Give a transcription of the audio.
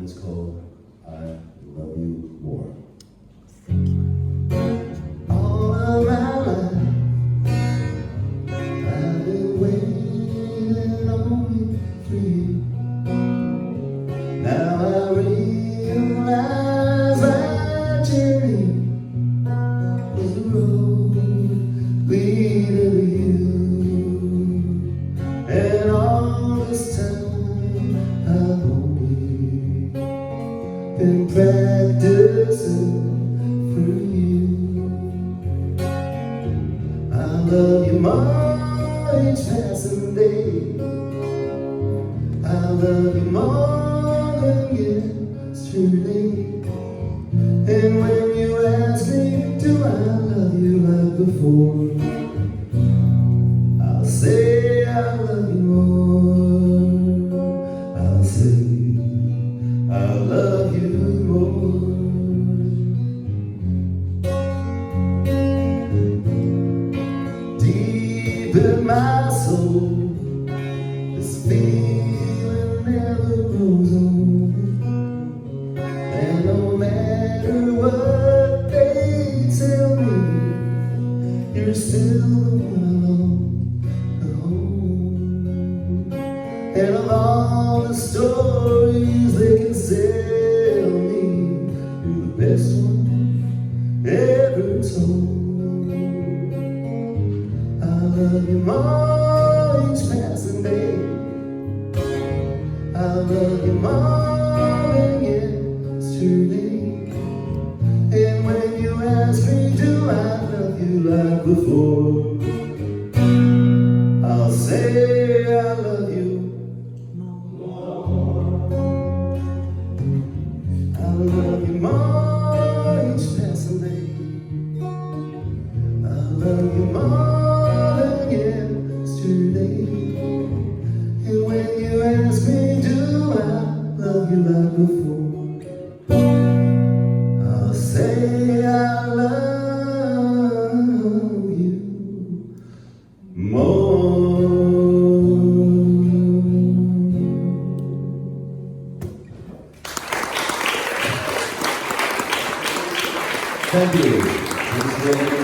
is called I Love You More. All of my life, I've been waiting only for you. Now I realize my journey was the road leading to you. And all this time I've only been practicing for you. I love you more each passing day. I love you more than yesterday. And when you ask me, do I love you like before, I'll say I love you more. I'll say I love you more. Deep in my soul, this feeling never grows old. And no matter what they tell me, you're still the one I long to hold. And of all the stories they can sell me, you're the best one ever told. I love you more each passing day. I love you more than yesterday. And when you ask me, do I love you like before, I'll say I love you more. I love you more each passing day. I love you more than yesterday. And when you ask me, do I love you like before, I'll say I love you more. Thank you.